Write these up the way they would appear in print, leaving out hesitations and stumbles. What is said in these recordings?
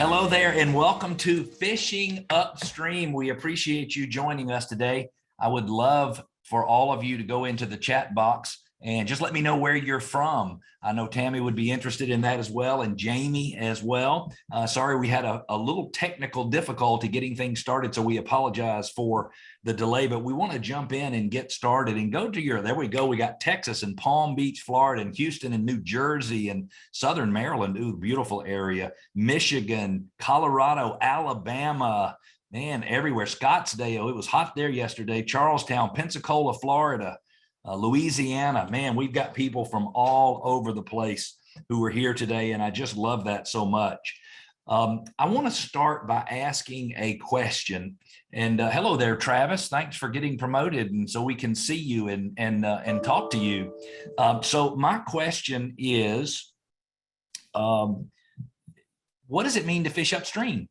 Hello there and welcome to Fishing Upstream. We appreciate you joining us today. I would love for all of you to go into the chat box and just let me know where you're from. I know Tammy would be interested in that as well, and Jamie as well. Sorry, we had a little technical difficulty getting things started, so we apologize for the delay, but we want to jump in and get started and go to there we go. We got Texas and Palm Beach, Florida, and Houston and New Jersey and Southern Maryland, ooh, beautiful area, Michigan, Colorado, Alabama, man, everywhere. Scottsdale, it was hot there yesterday, Charlestown, Pensacola, Florida, Louisiana. Man, we've got people from all over the place who are here today, and I just love that so much. I want to start by asking a question. And hello there, Travis. Thanks for getting promoted, and so we can see you and talk to you. So my question is, what does it mean to fish upstream?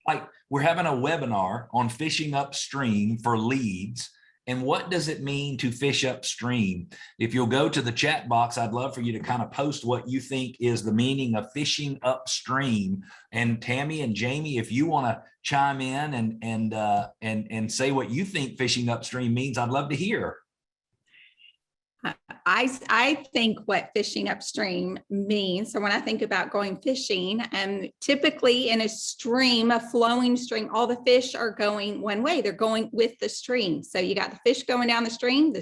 Like, we're having a webinar on fishing upstream for leads. And what does it mean to fish upstream? If you'll go to the chat box, I'd love for you to kind of post what you think is the meaning of fishing upstream. And Tammy and Jamie, if you want to chime in and say what you think fishing upstream means, I'd love to hear. I think what fishing upstream means. So when I think about going fishing, typically in a stream, a flowing stream, all the fish are going one way. They're going with the stream. So you got the fish going down the stream,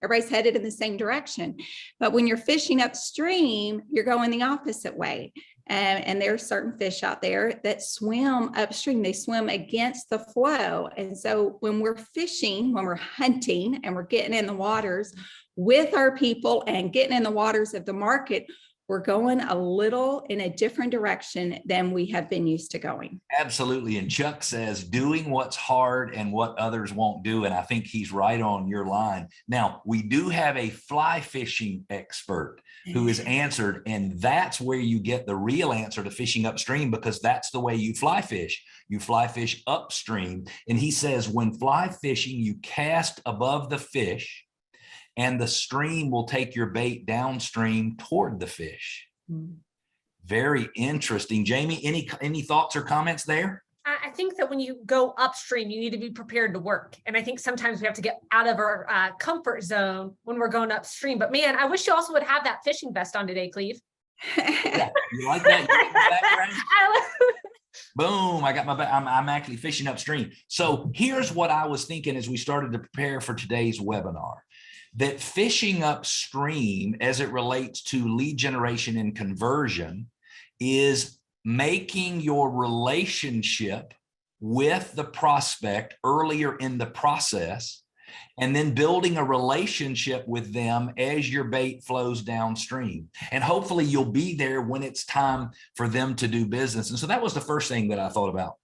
everybody's headed in the same direction. But when you're fishing upstream, you're going the opposite way. And there are certain fish out there that swim upstream. They swim against the flow. And so when we're fishing, when we're hunting and we're getting in the waters with our people and getting in the waters of the market, we're going a little in a different direction than we have been used to going. Absolutely. And Chuck says, doing what's hard and what others won't do. And I think he's right on your line. Now, we do have a fly fishing expert who has answered, and that's where you get the real answer to fishing upstream, because that's the way you fly fish. You fly fish upstream. And he says, when fly fishing, you cast above the fish, and the stream will take your bait downstream toward the fish. Very interesting. Jamie, any thoughts or comments there? I think that when you go upstream, you need to be prepared to work. And I think sometimes we have to get out of our comfort zone when we're going upstream. But man, I wish you also would have that fishing vest on today, Cleve. Yeah, you like that? You like the background? Boom, I got my back. I'm actually fishing upstream. So here's what I was thinking as we started to prepare for today's webinar. That fishing upstream as it relates to lead generation and conversion is making your relationship with the prospect earlier in the process, and then building a relationship with them as your bait flows downstream. And hopefully you'll be there when it's time for them to do business. And so that was the first thing that I thought about.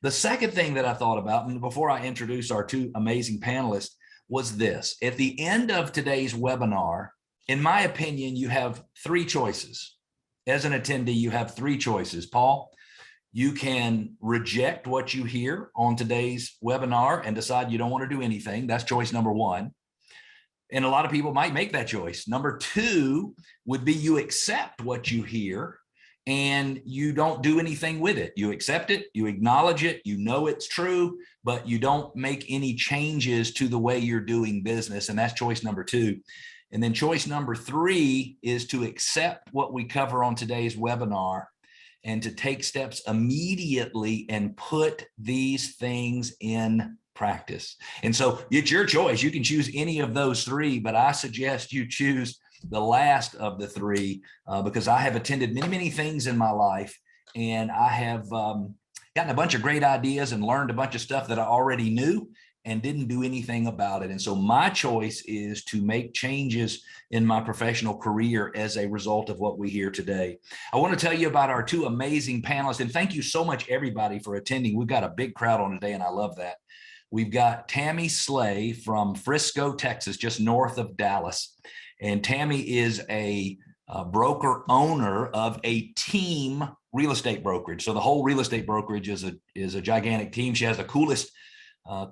The second thing that I thought about, and before I introduce our two amazing panelists, was this. At the end of today's webinar, in my opinion, you have three choices. As an attendee, you have three choices. Paul, you can reject what you hear on today's webinar and decide you don't want to do anything. That's choice number one. And a lot of people might make that choice. Number two would be you accept what you hear and you don't do anything with it. You accept it, you acknowledge it, you know it's true, but you don't make any changes to the way you're doing business. And that's choice number two. And then choice number three is to accept what we cover on today's webinar and to take steps immediately and put these things in practice. And so it's your choice. You can choose any of those three, but I suggest you choose the last of the three, because I have attended many, many things in my life, and I have gotten a bunch of great ideas and learned a bunch of stuff that I already knew and didn't do anything about it. And so my choice is to make changes in my professional career as a result of what we hear today. I want to tell you about our two amazing panelists, and thank you so much, everybody, for attending. We've got a big crowd on today, and I love that. We've got Tammy Slay from Frisco, Texas, just north of Dallas. And Tammy is a broker owner of a team real estate brokerage. So the whole real estate brokerage is a gigantic team. She has the coolest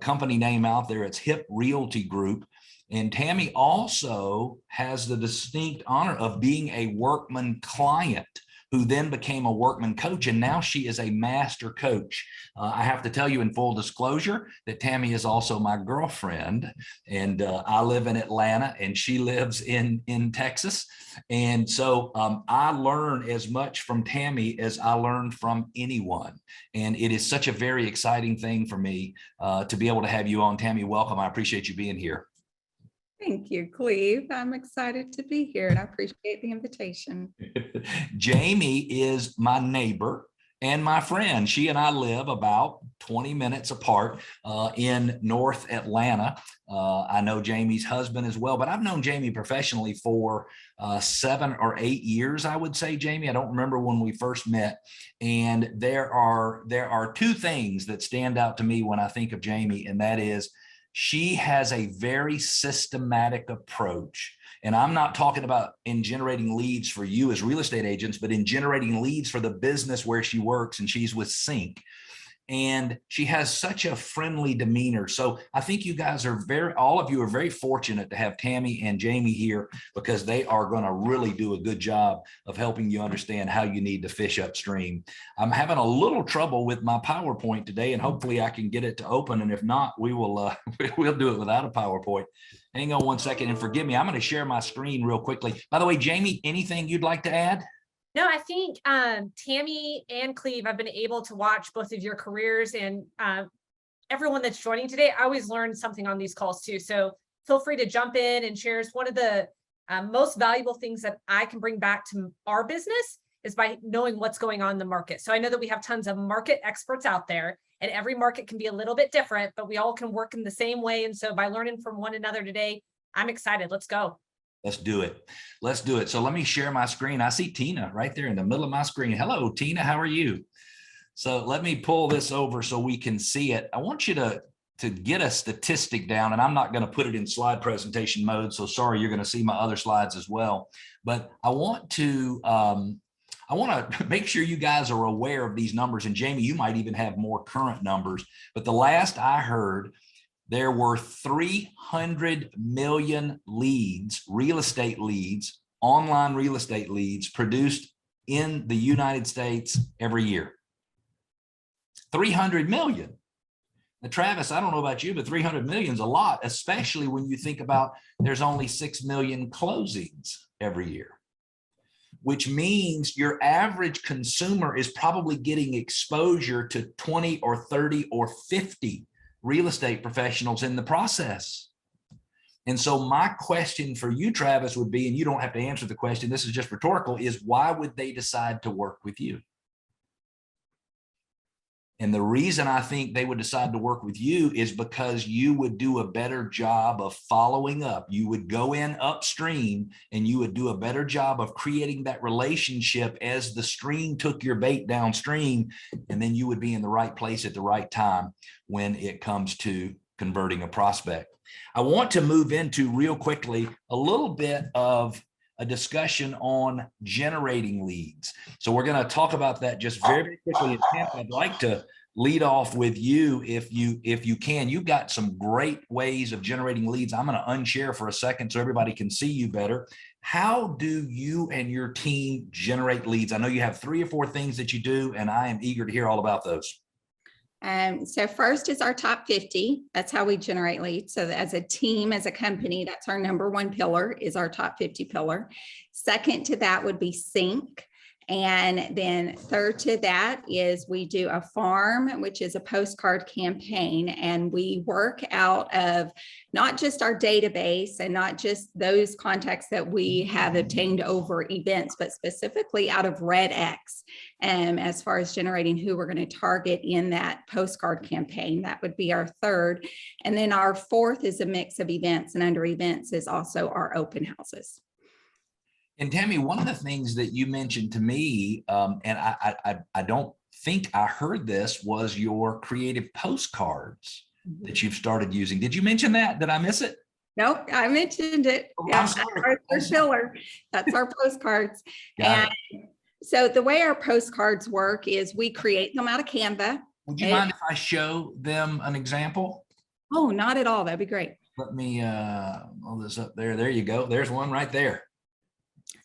company name out there. It's Hip Realty Group. And Tammy also has the distinct honor of being a Workman client who then became a workman coach, and now she is a master coach. I have to tell you in full disclosure that Tammy is also my girlfriend, and I live in Atlanta and she lives in Texas. And so I learn as much from Tammy as I learned from anyone. And it is such a very exciting thing for me to be able to have you on. Tammy, welcome. I appreciate you being here. Thank you, Cleve. I'm excited to be here and I appreciate the invitation. Jamie is my neighbor and my friend. She and I live about 20 minutes apart in North Atlanta. I know Jamie's husband as well, but I've known Jamie professionally for 7 or 8 years, I would say, Jamie. I don't remember when we first met. And there are two things that stand out to me when I think of Jamie, and that is she has a very systematic approach. And I'm not talking about in generating leads for you as real estate agents, but in generating leads for the business where she works, and she's with Sync. And she has such a friendly demeanor. So I think you guys are all of you are very fortunate to have Tammy and Jamie here, because they are going to really do a good job of helping you understand how you need to fish upstream. I'm having a little trouble with my PowerPoint today, and hopefully I can get it to open. And if not, we will we'll do it without a PowerPoint. Hang on one second and forgive me. I'm going to share my screen real quickly. By the way, Jamie, anything you'd like to add? No, I think Tammy and Cleve, I've been able to watch both of your careers, and everyone that's joining today, I always learn something on these calls too. So feel free to jump in and share. One of the most valuable things that I can bring back to our business is by knowing what's going on in the market. So I know that we have tons of market experts out there, and every market can be a little bit different, but we all can work in the same way. And so by learning from one another today, I'm excited. Let's go. Let's do it. Let's do it. So let me share my screen. I see Tina right there in the middle of my screen. Hello, Tina. How are you? So let me pull this over so we can see it. I want you to get a statistic down, and I'm not going to put it in slide presentation mode. So sorry, you're going to see my other slides as well. But I want to make sure you guys are aware of these numbers. And Jamie, you might even have more current numbers. But the last I heard, there were 300 million leads, real estate leads, online real estate leads produced in the United States every year. 300 million. Now, Travis, I don't know about you, but 300 million is a lot, especially when you think about there's only 6 million closings every year, which means your average consumer is probably getting exposure to 20 or 30 or 50 real estate professionals in the process. And so my question for you, Travis, would be, and you don't have to answer the question, this is just rhetorical, is why would they decide to work with you? And the reason I think they would decide to work with you is because you would do a better job of following up. You would go in upstream and you would do a better job of creating that relationship as the stream took your bait downstream, and then you would be in the right place at the right time when it comes to converting a prospect. I want to move into real quickly a little bit of a discussion on generating leads. So we're going to talk about that just very, very quickly. I'd like to lead off with you if you can. You've got some great ways of generating leads. I'm going to unshare for a second so everybody can see you better. How do you and your team generate leads? I know you have 3 or 4 things that you do, and I am eager to hear all about those. So first is our top 50. That's how we generate leads. So as a team, as a company, that's our number 1 pillar, is our top 50 pillar. Second to that would be Sync. And then third to that is we do a farm, which is a postcard campaign. And we work out of not just our database and not just those contacts that we have obtained over events, but specifically out of Red X. As far as generating who we're going to target in that postcard campaign, that would be our third. And then our fourth is a mix of events, and under events is also our open houses. And Tammy, one of the things that you mentioned to me, and I don't think I heard this, was your creative postcards that you've started using. Did you mention that? Did I miss it? Nope, I mentioned it. Yeah, that's our third pillar. That's our postcards. And so the way our postcards work is we create them out of Canva. Would you mind if I show them an example? Oh, not at all. That'd be great. Let me hold this up there. There you go. There's one right there.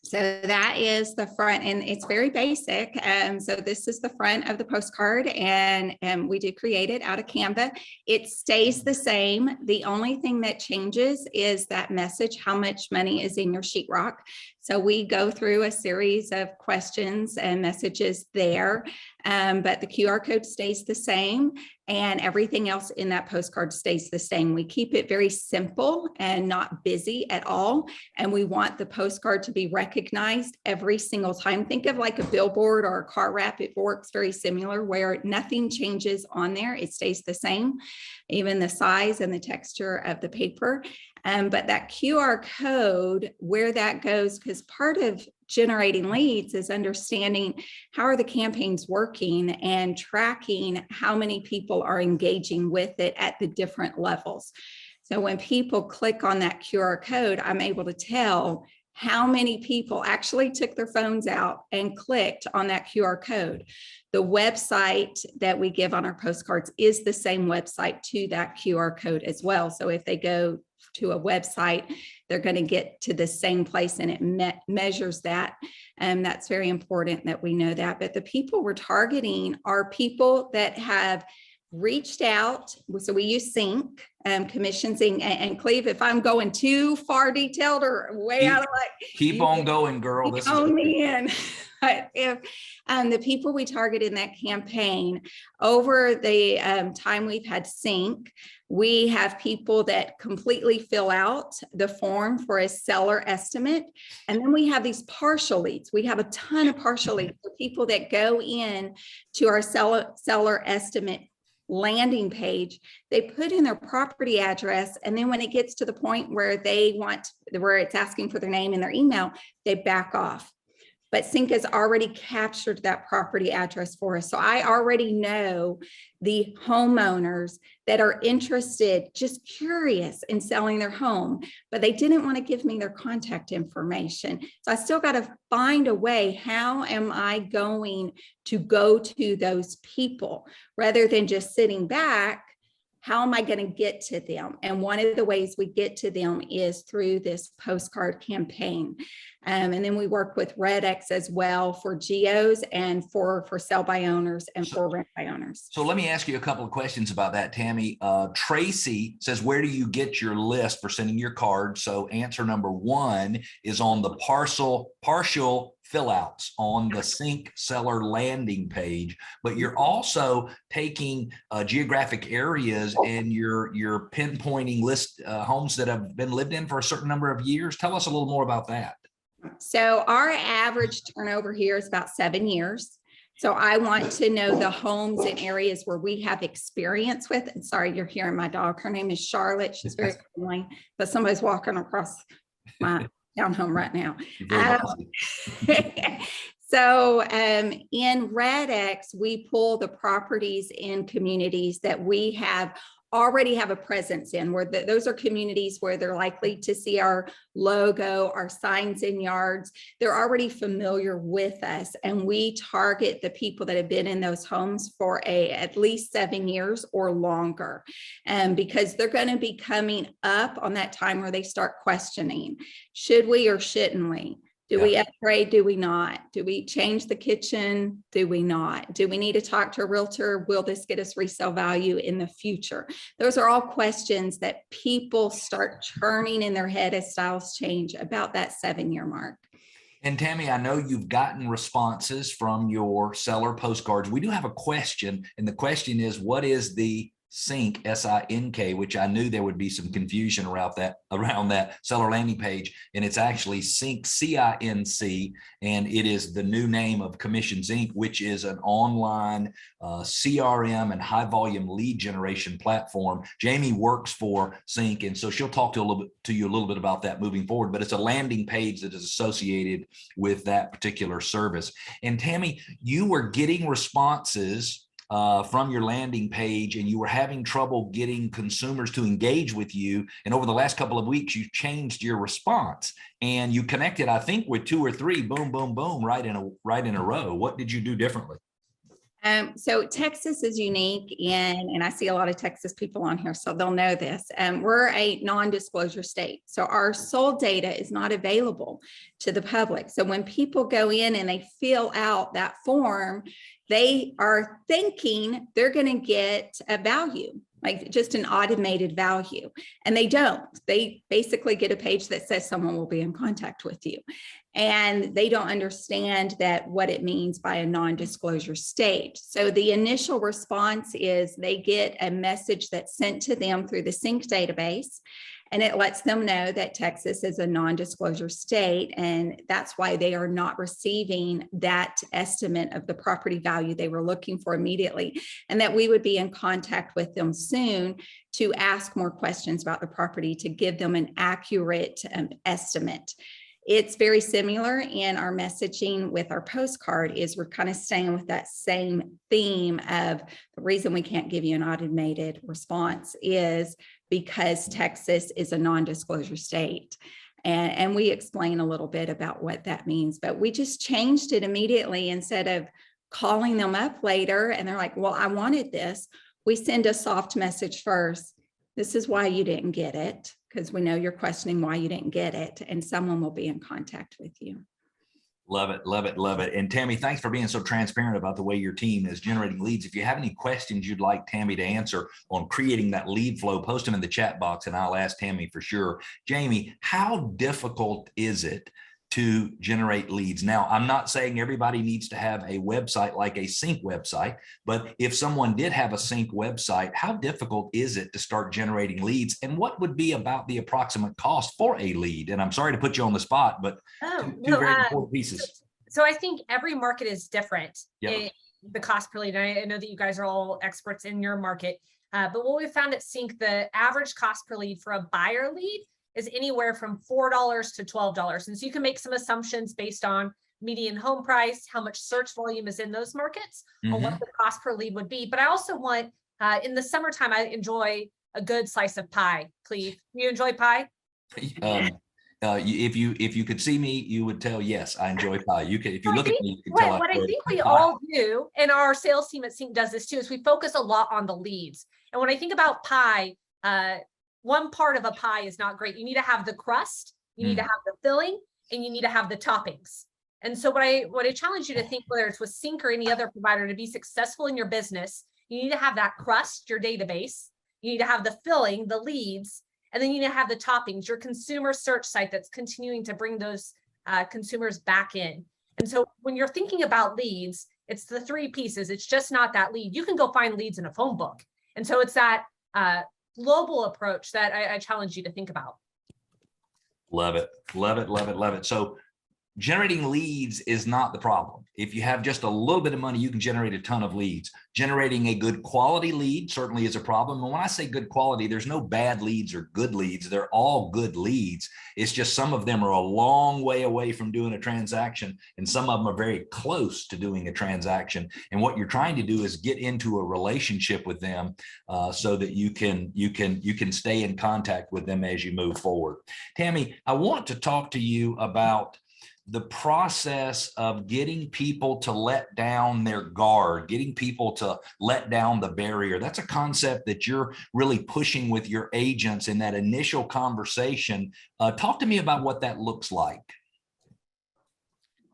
So that is the front, and it's very basic. So this is the front of the postcard, and we do create it out of Canva. It stays the same. The only thing that changes is that message, how much money is in your sheetrock. So we go through a series of questions and messages there, but the QR code stays the same, and everything else in that postcard stays the same. We keep it very simple and not busy at all. And we want the postcard to be recognized every single time. Think of like a billboard or a car wrap. It works very similar, where nothing changes on there. It stays the same, even the size and the texture of the paper. But that QR code, where that goes, because part of generating leads is understanding how are the campaigns working and tracking how many people are engaging with it at the different levels. So when people click on that QR code, I'm able to tell how many people actually took their phones out and clicked on that QR code. The website that we give on our postcards is the same website to that QR code as well. So if they go to a website, they're going to get to the same place, and it measures that. And that's very important that we know that. But the people we're targeting are people that have reached out. So we use Sync, commission Sync, and Cleve, if I'm going too far detailed or way out of keep on going, girl. This is me in. But if the people we target in that campaign, over the time we've had Sync, we have people that completely fill out the form for a seller estimate. And then we have these partial leads. We have a ton of partial leads for people that go in to our seller estimate landing page. They put in their property address, and then when it gets to the point where where it's asking for their name and their email, they back off. But Sync has already captured that property address for us. So I already know the homeowners that are interested, just curious in selling their home, but they didn't want to give me their contact information. So I still got to find a way. How am I going to go to those people rather than just sitting back? How am I going to get to them? And one of the ways we get to them is through this postcard campaign. And then we work with RedX as well for geos and for sell by owners and for rent by owners. So let me ask you a couple of questions about that, Tammy. Tracy says, where do you get your list for sending your cards? So answer number one is on the partial fill outs on the Sync seller landing page, but you're also taking geographic areas and you're pinpointing list homes that have been lived in for a certain number of years. Tell us a little more about that. So our average turnover here is about 7 years. So I want to know the homes in areas where we have experience with. And sorry, you're hearing my dog. Her name is Charlotte. She's very annoying, but somebody's walking across my townhome right now. So in RedX, we pull the properties in communities that we already have a presence in, where those are communities where they're likely to see our logo, our signs in yards. They're already familiar with us, and we target the people that have been in those homes for at least 7 years or longer, because they're going to be coming up on that time where they start questioning, should we or shouldn't we? Do we upgrade? Do we not? Do we change the kitchen? Do we not? Do we need to talk to a realtor? Will this get us resale value in the future? Those are all questions that people start churning in their head as styles change about that 7-year mark. And Tammy, I know you've gotten responses from your seller postcards. We do have a question, and the question is, what is the Sync, S-I-N-K, which I knew there would be some confusion around that seller landing page, and it's actually Sync, C-I-N-C, and it is the new name of Commissions Inc., which is an online CRM and high volume lead generation platform. Jamie works for Sync, and so she'll talk to you a little bit about that moving forward, but it's a landing page that is associated with that particular service. And Tammy, you were getting responses from your landing page, and you were having trouble getting consumers to engage with you. And over the last couple of weeks, you changed your response, and you connected, I think, with 2 or 3, boom, boom, boom, right in a row. What did you do differently? So Texas is unique and I see a lot of Texas people on here, so they'll know this. We're a non-disclosure state. So our sold data is not available to the public. So when people go in and they fill out that form, they are thinking they're going to get a value, like just an automated value. And they don't. They basically get a page that says someone will be in contact with you. And they don't understand that what it means by a non-disclosure state. So the initial response is they get a message that's sent to them through the sync database, and it lets them know that Texas is a non-disclosure state, and that's why they are not receiving that estimate of the property value they were looking for immediately, and that we would be in contact with them soon to ask more questions about the property to give them an accurate estimate. It's very similar in our messaging with our postcard is we're kind of staying with that same theme of the reason we can't give you an automated response is because Texas is a non-disclosure state. And we explain a little bit about what that means, but we just changed it immediately. Instead of calling them up later and they're like, well, I wanted this, we send a soft message first. This is why you didn't get it, because we know you're questioning why you didn't get it, and someone will be in contact with you. Love it, love it, love it. And Tammy, thanks for being so transparent about the way your team is generating leads. If you have any questions you'd like Tammy to answer on creating that lead flow, post them in the chat box and I'll ask Tammy for sure. Jamie, how difficult is it to generate leads? Now, I'm not saying everybody needs to have a website like a sync website, but if someone did have a sync website, how difficult is it to start generating leads? And what would be about the approximate cost for a lead? And I'm sorry to put you on the spot, but two very important pieces. So I think every market is different. Yep. The cost per lead. I know that you guys are all experts in your market, but what we found at Sync, the average cost per lead for a buyer lead is anywhere from $4 to $12. And so you can make some assumptions based on median home price, how much search volume is in those markets, or what the cost per lead would be. But I also want, in the summertime, I enjoy a good slice of pie. Cleve, you enjoy pie? If you could see me, you would tell, yes, I enjoy pie. You can, if you look at me, you can tell. What I think we all do, and our sales team at Sync does this too, is we focus a lot on the leads. And when I think about pie, one part of a pie is not great. You need to have the crust, you need to have the filling, and you need to have the toppings. And so what I challenge you to think, whether it's with Sync or any other provider, to be successful in your business, you need to have that crust, your database, you need to have the filling, the leads, and then you need to have the toppings, your consumer search site that's continuing to bring those consumers back in. And so when you're thinking about leads, it's the three pieces. It's just not that lead. You can go find leads in a phone book. And so it's that global approach that I challenge you to think about. Love it, love it, love it, love it. So generating leads is not the problem. If you have just a little bit of money, you can generate a ton of leads. Generating a good quality lead certainly is a problem. And when I say good quality, there's no bad leads or good leads. They're all good leads. It's just some of them are a long way away from doing a transaction, and some of them are very close to doing a transaction. And what you're trying to do is get into a relationship with them so that you can stay in contact with them as you move forward. Tammy, I want to talk to you about the process of getting people to let down their guard, getting people to let down the barrier. That's a concept that you're really pushing with your agents in that initial conversation. Talk to me about what that looks like.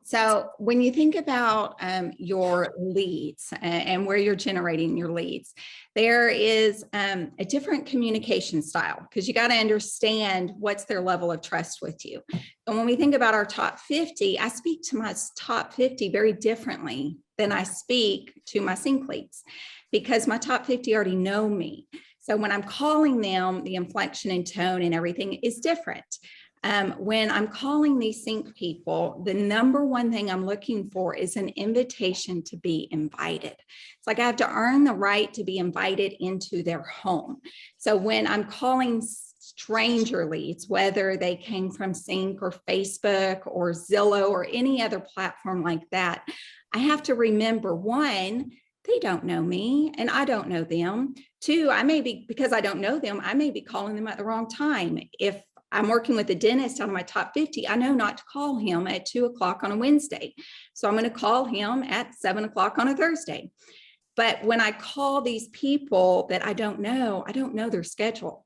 So when you think about your leads and where you're generating your leads, there is a different communication style, because you got to understand what's their level of trust with you. And when we think about our top 50, I speak to my top 50 very differently than I speak to my sync leads, because my top 50 already know me. So when I'm calling them, the inflection and tone and everything is different. When I'm calling these sync people, the number one thing I'm looking for is an invitation to be invited. It's like I have to earn the right to be invited into their home. So when I'm calling stranger leads, whether they came from Sync or Facebook or Zillow or any other platform like that, I have to remember, one, they don't know me and I don't know them. Two, because I don't know them, I may be calling them at the wrong time. If I'm working with a dentist out of my top 50. I know not to call him at 2 o'clock on a Wednesday. So I'm going to call him at 7 o'clock on a Thursday. But when I call these people that I don't know their schedule.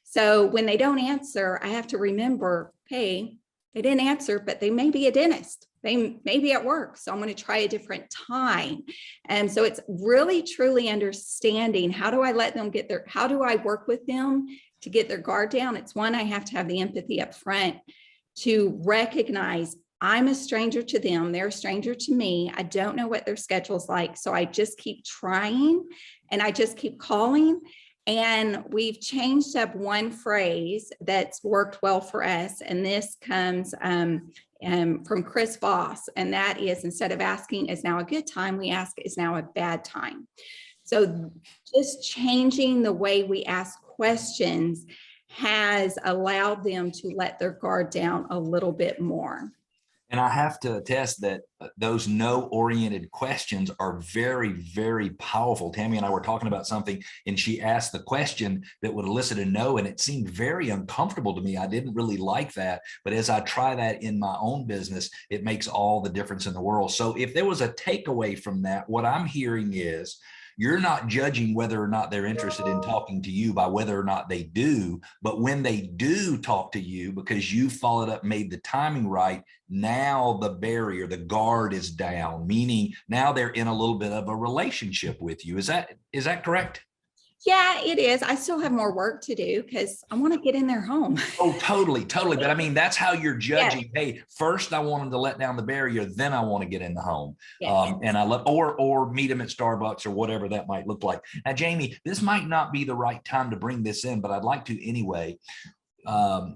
So when they don't answer, I have to remember, hey, they didn't answer, but they may be a dentist. They may be at work. So I'm going to try a different time. And so it's really, truly understanding, how do I let them get their, how do I work with them to get their guard down? It's one, I have to have the empathy up front to recognize I'm a stranger to them. They're a stranger to me. I don't know what their schedule's like. So I just keep trying and I just keep calling. And we've changed up one phrase that's worked well for us. And this comes from Chris Voss. And that is, instead of asking, is now a good time, we ask, is now a bad time? So just changing the way we ask questions has allowed them to let their guard down a little bit more. And I have to attest that those no-oriented questions are very, very powerful. Tammy and I were talking about something, and she asked the question that would elicit a no, and it seemed very uncomfortable to me. I didn't really like that. But as I try that in my own business, it makes all the difference in the world. So if there was a takeaway from that, what I'm hearing is, you're not judging whether or not they're interested in talking to you by whether or not they do, but when they do talk to you, because you followed up, made the timing right, now the barrier, the guard is down, meaning now they're in a little bit of a relationship with you. Is that correct? Yeah, it is. I still have more work to do because I want to get in their home. Oh, totally. But I mean, that's how you're judging. Yes. Hey, first I want them to let down the barrier, then I want to get in the home. Yes. And I love, or meet them at Starbucks or whatever that might look like. Now, Jamie, this might not be the right time to bring this in, but I'd like to anyway.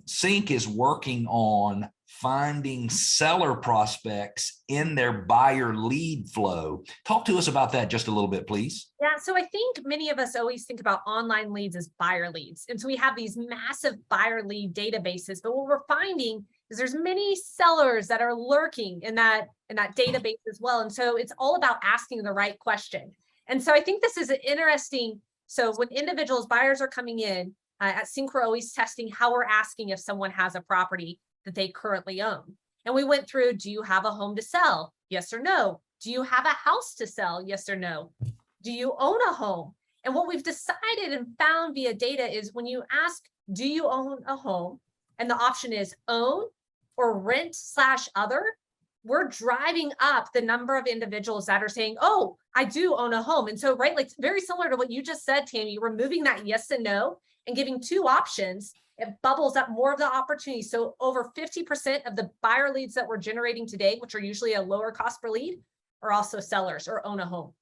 Sync is working on finding seller prospects in their buyer lead flow. Talk to us about that just a little bit, please. Yeah, so I think many of us always think about online leads as buyer leads. And so we have these massive buyer lead databases, but what we're finding is there's many sellers that are lurking in that database as well. And so it's all about asking the right question. And so I think this is an interesting, so when individuals, buyers are coming in, at Sync, we're always testing how we're asking if someone has a property that they currently own. And we went through, do you have a home to sell? Yes or no. Do you have a house to sell? Yes or no. Do you own a home? And what we've decided and found via data is when you ask, do you own a home? And the option is own or rent/other, we're driving up the number of individuals that are saying, oh, I do own a home. And so, right, like very similar to what you just said, Tammy, removing that yes and no and giving two options, it bubbles up more of the opportunity. So over 50% of the buyer leads that we're generating today, which are usually a lower cost per lead, are also sellers or own a home.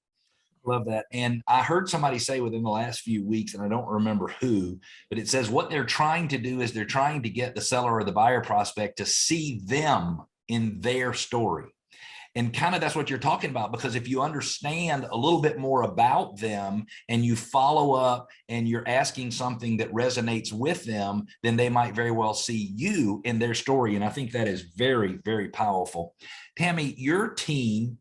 Love that. And I heard somebody say within the last few weeks, and I don't remember who, but it says what they're trying to do is they're trying to get the seller or the buyer prospect to see them in their story. And kind of that's what you're talking about, because if you understand a little bit more about them and you follow up and you're asking something that resonates with them, then they might very well see you in their story. And I think that is very, very powerful. Tammy, your team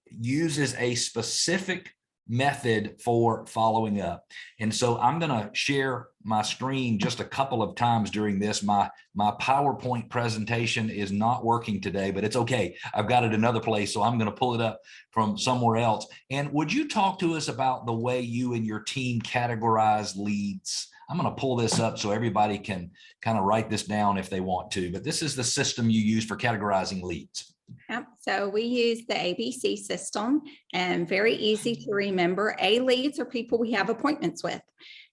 uses a specific method for following up. And so I'm going to share my screen just a couple of times during this. My PowerPoint presentation is not working today, but it's okay. I've got it another place, so I'm going to pull it up from somewhere else. And would you talk to us about the way you and your team categorize leads? I'm going to pull this up so everybody can kind of write this down if they want to, but this is the system you use for categorizing leads. Yep. So we use the ABC system, and very easy to remember. A leads are people we have appointments with.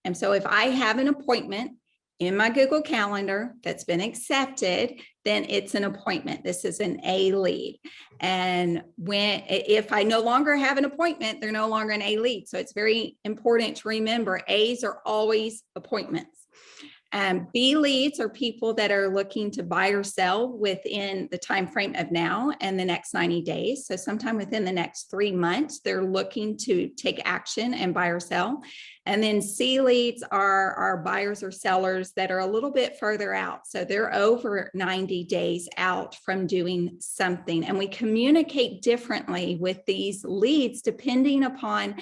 And so if I have an appointment in my Google Calendar that's been accepted, then it's an appointment. This is an A lead. And if I no longer have an appointment, they're no longer an A lead. So it's very important to remember A's are always appointments. B leads are people that are looking to buy or sell within the time frame of now and the next 90 days. So sometime within the next 3 months, they're looking to take action and buy or sell. And then C leads are buyers or sellers that are a little bit further out. So they're over 90 days out from doing something. And we communicate differently with these leads depending upon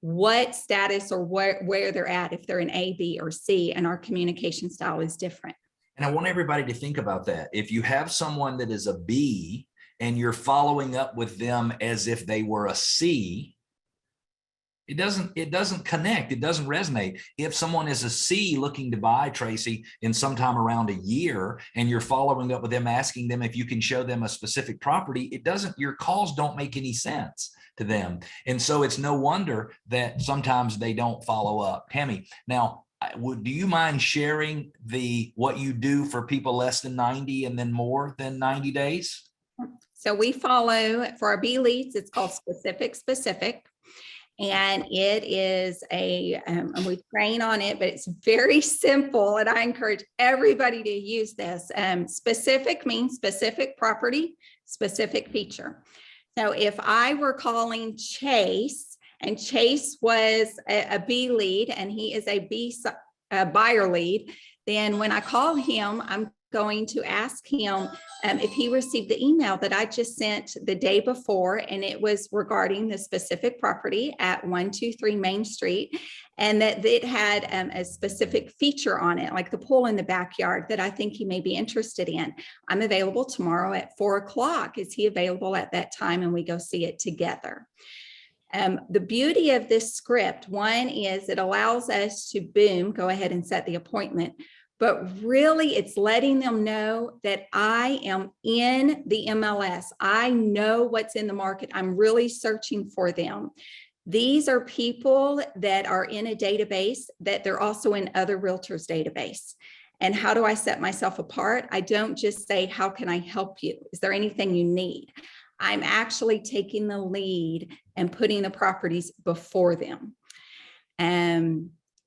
what status or where they're at, if they're an A, B, or C, and our communication style is different. And I want everybody to think about that. If you have someone that is a B and you're following up with them as if they were a C, it doesn't connect. It doesn't resonate. If someone is a C looking to buy, Tracy, in sometime around a year, and you're following up with them, asking them if you can show them a specific property, your calls don't make any sense to them. And so it's no wonder that sometimes they don't follow up. Tammy, now, do you mind sharing what you do for people less than 90 and then more than 90 days? So we follow for our B leads, it's called specific. And it is and we train on it, but it's very simple. And I encourage everybody to use this. Specific means specific property, specific feature. So if I were calling Chase, and Chase was a B lead and he is a buyer lead, then when I call him, I'm going to ask him if he received the email that I just sent the day before, and it was regarding the specific property at 123 Main Street, and that it had a specific feature on it, like the pool in the backyard, that I think he may be interested in. I'm available tomorrow at 4 o'clock. Is he available at that time? And we go see it together. The beauty of this script, one is it allows us to go ahead and set the appointment. But really, it's letting them know that I am in the MLS. I know what's in the market. I'm really searching for them. These are people that are in a database that they're also in other realtors' database. And how do I set myself apart? I don't just say, how can I help you? Is there anything you need? I'm actually taking the lead and putting the properties before them.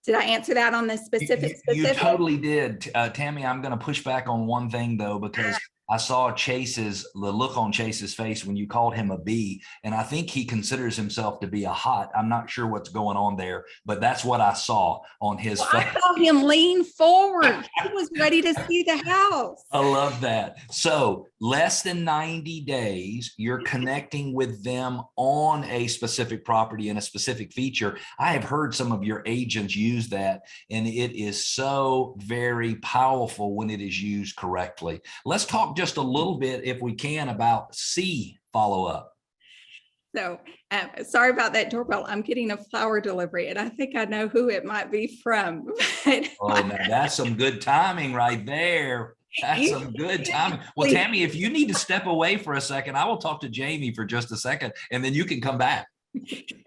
Did I answer that on the specific? You totally did. Tammy, I'm going to push back on one thing though, because I saw the look on Chase's face when you called him a B, and I think he considers himself to be a hot. I'm not sure what's going on there, but that's what I saw on his face. I saw him lean forward. He was ready to see the house. I love that. So less than 90 days, you're connecting with them on a specific property and a specific feature. I have heard some of your agents use that, and it is so very powerful when it is used correctly. Let's talk just a little bit, if we can, about C follow-up. So sorry about that doorbell. I'm getting a flower delivery, and I think I know who it might be from. Oh, now that's some good timing right there. That's some good timing. Well, Tammy, if you need to step away for a second, I will talk to Jamie for just a second, and then you can come back.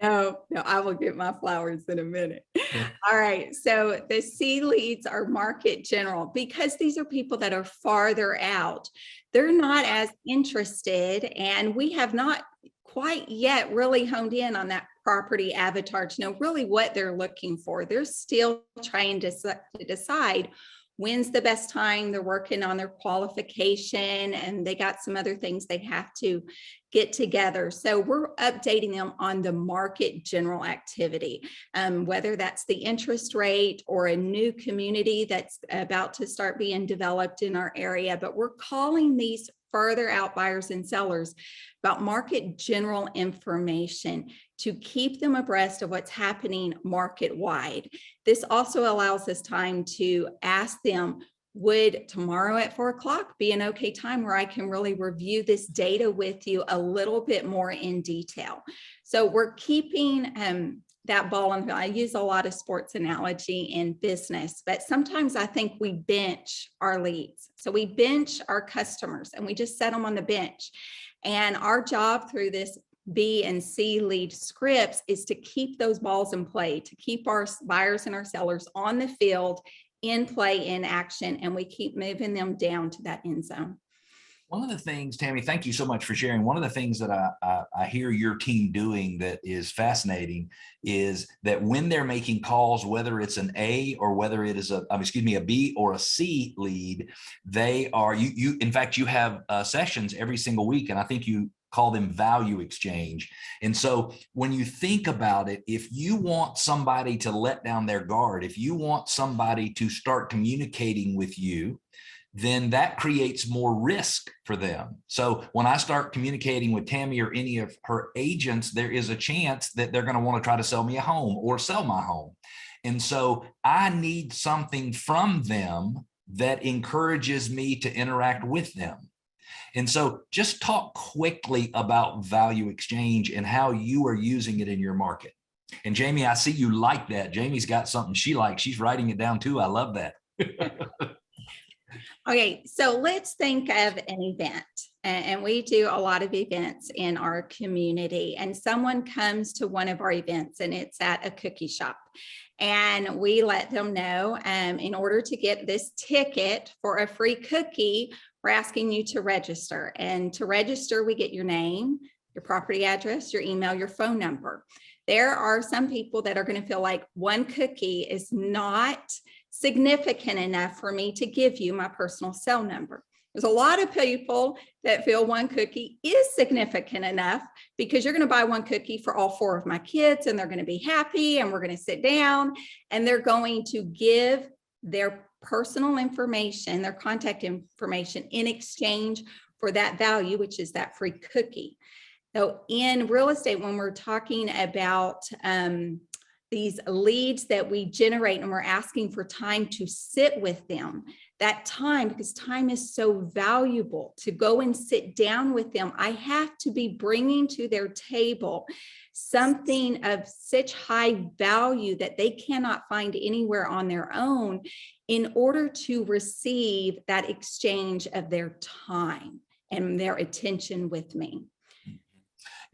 No, I will get my flowers in a minute. Yeah. All right. So the C leads are market general, because these are people that are farther out. They're not as interested, and we have not quite yet really honed in on that property avatar to know really what they're looking for. They're still trying to decide when's the best time. They're working on their qualification, and they got some other things they have to get together. So we're updating them on the market general activity, whether that's the interest rate or a new community that's about to start being developed in our area. But we're calling these further out buyers and sellers about market general information to keep them abreast of what's happening market wide. This also allows us time to ask them, would tomorrow at 4 o'clock be an okay time where I can really review this data with you a little bit more in detail? So we're keeping that ball on. I use a lot of sports analogy in business, but sometimes I think we bench our leads. So we bench our customers and we just set them on the bench. And our job through this B and C lead scripts is to keep those balls in play, to keep our buyers and our sellers on the field, in play, in action, and we keep moving them down to that end zone. One of the things, Tammy, thank you so much for sharing. One of the things that I hear your team doing that is fascinating is that when they're making calls, whether it's an A or whether it is a B or a C lead, they are, in fact, you have sessions every single week, and I think you call them value exchange. And so when you think about it, if you want somebody to let down their guard, if you want somebody to start communicating with you, then that creates more risk for them. So when I start communicating with Tammy or any of her agents, there is a chance that they're going to want to try to sell me a home or sell my home. And so I need something from them that encourages me to interact with them. And so just talk quickly about value exchange and how you are using it in your market. And Jamie, I see you like that. Jamie's got something she likes. She's writing it down too. I love that. Okay, so let's think of an event, and we do a lot of events in our community, and someone comes to one of our events and it's at a cookie shop, and we let them know, in order to get this ticket for a free cookie, we're asking you to register. And to register, we get your name, your property address, your email, your phone number. There are some people that are going to feel like one cookie is not significant enough for me to give you my personal cell number. There's a lot of people that feel one cookie is significant enough because you're going to buy one cookie for all 4 of my kids and they're going to be happy and we're going to sit down and they're going to give their personal information, their contact information in exchange for that value, which is that free cookie. So in real estate, when we're talking about these leads that we generate and we're asking for time to sit with them, that time, because time is so valuable to go and sit down with them, I have to be bringing to their table something of such high value that they cannot find anywhere on their own in order to receive that exchange of their time and their attention with me.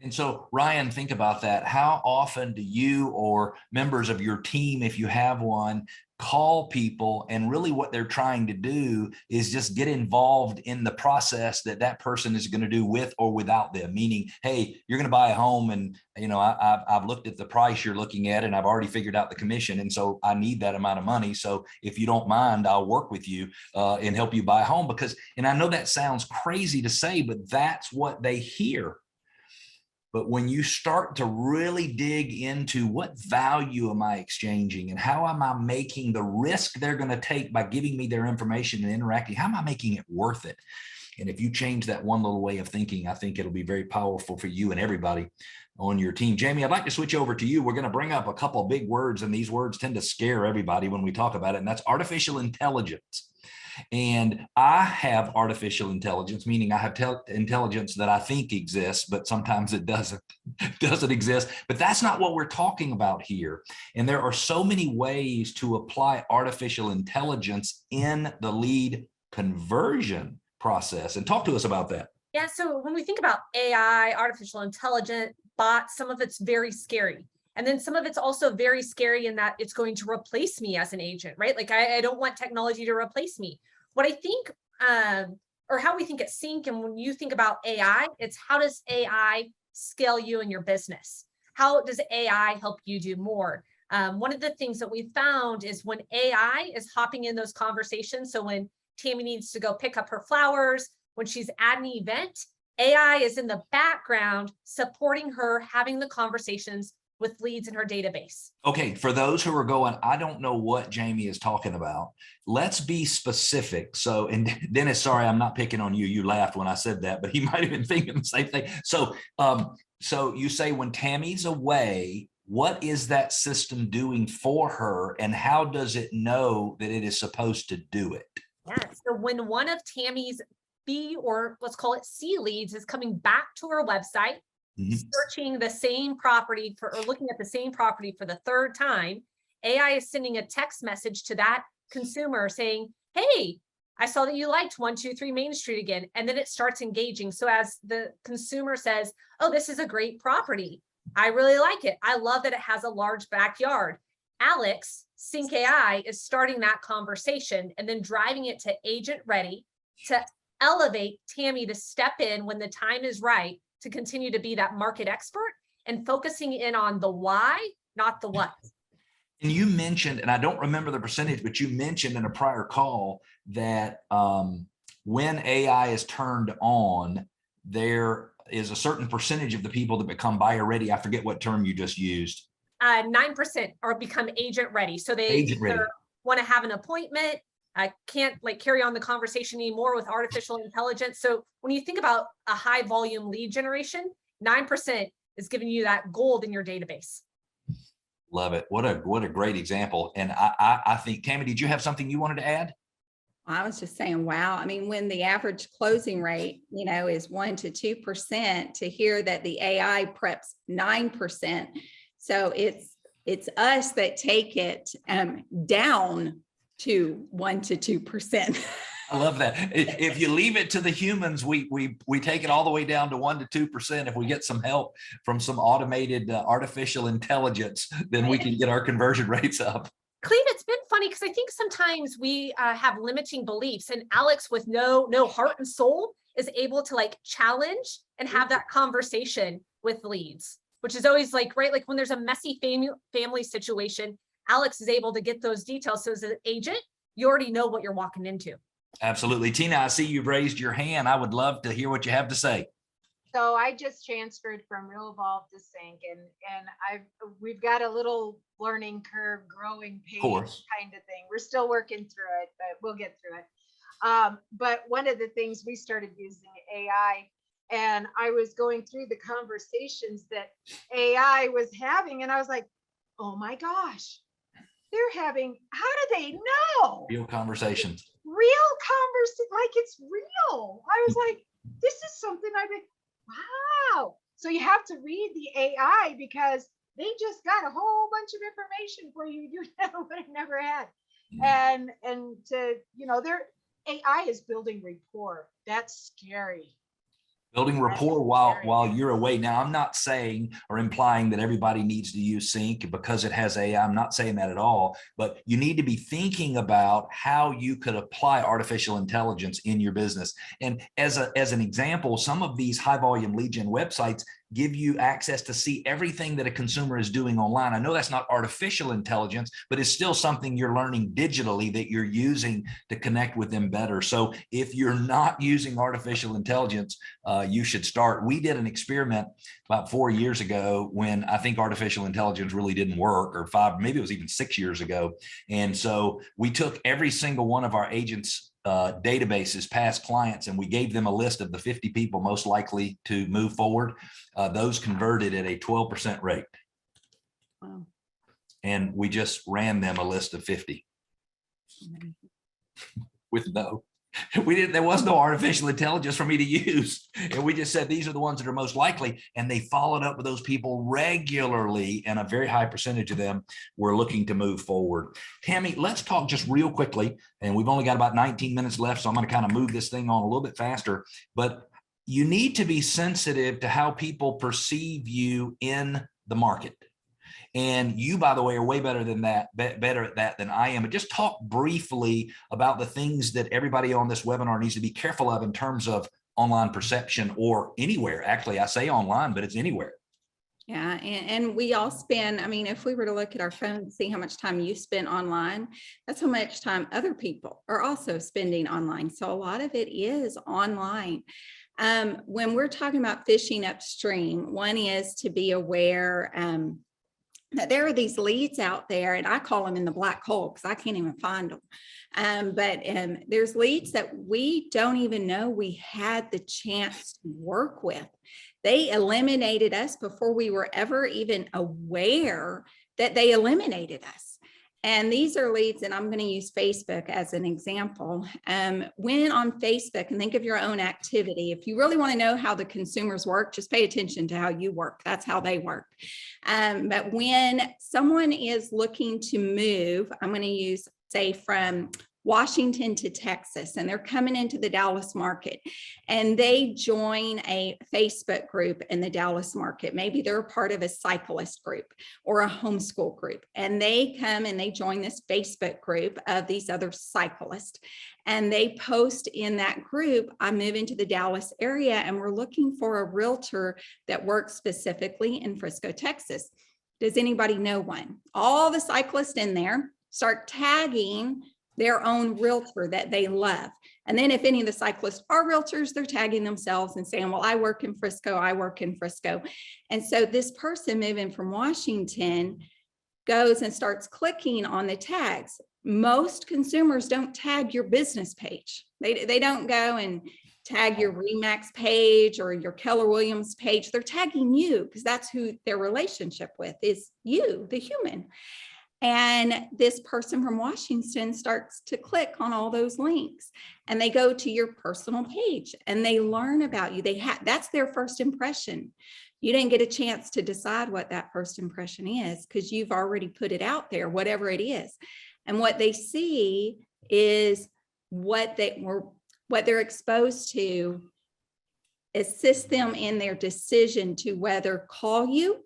And so, Ryan, think about that. How often do you or members of your team, if you have one, call people and really what they're trying to do is just get involved in the process that that person is going to do with or without them? Meaning, hey, you're going to buy a home and, you know, I've looked at the price you're looking at and I've already figured out the commission. And so I need that amount of money. So if you don't mind, I'll work with you and help you buy a home because, and I know that sounds crazy to say, but that's what they hear. But when you start to really dig into what value am I exchanging and how am I making the risk they're going to take by giving me their information and interacting, how am I making it worth it? And if you change that one little way of thinking, I think it'll be very powerful for you and everybody on your team. Jamie, I'd like to switch over to you. We're going to bring up a couple of big words, and these words tend to scare everybody when we talk about it, and that's artificial intelligence. And I have artificial intelligence, meaning I have intelligence that I think exists, but sometimes it doesn't exist. But that's not what we're talking about here. And there are so many ways to apply artificial intelligence in the lead conversion process. And talk to us about that. Yeah, so when we think about AI, artificial intelligence, bots, some of it's very scary. And then some of it's also very scary in that it's going to replace me as an agent, right? Like I don't want technology to replace me. What I think, or how we think at Sync, and when you think about AI, it's how does AI scale you and your business? How does AI help you do more? One of the things that we found is when AI is hopping in those conversations, so when Tammy needs to go pick up her flowers, when she's at an event, AI is in the background supporting her, having the conversations with leads in her database. Okay, for those who are going, I don't know what Jamie is talking about. Let's be specific. So, and Dennis, sorry, I'm not picking on you. You laughed when I said that, but he might have been thinking the same thing. So, so you say when Tammy's away, what is that system doing for her, and how does it know that it is supposed to do it? Yeah. So when one of Tammy's B, or let's call it C leads, is coming back to her website, searching the same property for, or looking at the same property for the 3rd time, AI is sending a text message to that consumer saying, hey, I saw that you liked 123 Main Street again. And then it starts engaging. So as the consumer says, oh, this is a great property. I really like it. I love that it has a large backyard. Alex, Sync AI, is starting that conversation and then driving it to agent ready to elevate Tammy to step in when the time is right, to continue to be that market expert and focusing in on the why, not the what. And you mentioned, and I don't remember the percentage, but you mentioned in a prior call that when AI is turned on, there is a certain percentage of the people that become buyer ready. I forget what term you just used. 9% are become agent ready. So they want to have an appointment. I can't carry on the conversation anymore with artificial intelligence. So when you think about a high volume lead generation, 9% is giving you that gold in your database. Love it. What a great example. And I think, Tammy, did you have something you wanted to add? I was just saying, wow. I mean, when the average closing rate, is 1 to 2%, to hear that the AI preps 9%. So it's us that take it down to 1 to 2%. I love that. If you leave it to the humans, we take it all the way down to 1 to 2%. If we get some help from some automated artificial intelligence, then we can get our conversion rates up. Cleve, it's been funny because I think sometimes we have limiting beliefs, and Alex with no heart and soul is able to like challenge and have that conversation with leads, which is always like, right? Like when there's a messy family situation, Alex is able to get those details. So as an agent, you already know what you're walking into. Absolutely. Tina, I see you've raised your hand. I would love to hear what you have to say. So I just transferred from RealVolve to Sync, and we've got a little learning curve, growing pains kind of thing. We're still working through it, but we'll get through it. But one of the things, we started using AI, and I was going through the conversations that AI was having, and I was like, oh my gosh, they're having, how do they know? Real conversations. Real conversation, like it's real. I was like, this is something I've been, wow. So you have to read the AI because they just got a whole bunch of information for you would have never had. And to, their AI is building rapport. That's scary. Building rapport while you're away. Now, I'm not saying or implying that everybody needs to use Sync because it has AI. I'm not saying that at all, but you need to be thinking about how you could apply artificial intelligence in your business. And as an example, some of these high volume lead gen websites give you access to see everything that a consumer is doing online. I know that's not artificial intelligence, but it's still something you're learning digitally that you're using to connect with them better. So if you're not using artificial intelligence, you should start. We did an experiment about 4 years ago when I think artificial intelligence really didn't work, or 5, maybe it was even 6 years ago. And so we took every single one of our agents' databases, past clients, and we gave them a list of the 50 people most likely to move forward. Those converted at a 12% rate. Wow. And we just ran them a list of 50 with there was no artificial intelligence for me to use. And we just said, these are the ones that are most likely. And they followed up with those people regularly. And a very high percentage of them were looking to move forward. Tammy, let's talk just real quickly. And we've only got about 19 minutes left. So I'm going to kind of move this thing on a little bit faster. But you need to be sensitive to how people perceive you in the market. And you, by the way, are way better than that, better at that than I am. But just talk briefly about the things that everybody on this webinar needs to be careful of in terms of online perception, or anywhere. Actually, I say online, but it's anywhere. Yeah, and we all spend, I mean, if we were to look at our phone and see how much time you spend online, that's how much time other people are also spending online. So a lot of it is online. When we're talking about fishing upstream, one is to be aware that there are these leads out there, and I call them in the black hole because I can't even find them. But there's leads that we don't even know we had the chance to work with. They eliminated us before we were ever even aware that they eliminated us. And these are leads, and I'm going to use Facebook as an example. When on Facebook, and think of your own activity, if you really want to know how the consumers work, just pay attention to how you work. That's how they work. But when someone is looking to move, I'm going to use, say, from Washington to Texas, and they're coming into the Dallas market, and they join a Facebook group in the Dallas market. Maybe they're a part of a cyclist group or a homeschool group, and they come and they join this Facebook group of these other cyclists, and they post in that group, I'm moving to the Dallas area and we're looking for a realtor that works specifically in Frisco, Texas. Does anybody know one? All the cyclists in there start tagging their own realtor that they love. And then if any of the cyclists are realtors, they're tagging themselves and saying, well, I work in Frisco, I work in Frisco. And so this person moving from Washington goes and starts clicking on the tags. Most consumers don't tag your business page. They don't go and tag your Remax page or your Keller Williams page. They're tagging you because that's who their relationship with is, you, the human. And this person from Washington starts to click on all those links, and they go to your personal page and they learn about you. That's their first impression. You didn't get a chance to decide what that first impression is because you've already put it out there, whatever it is. And what they see is what they're exposed to assist them in their decision to whether call you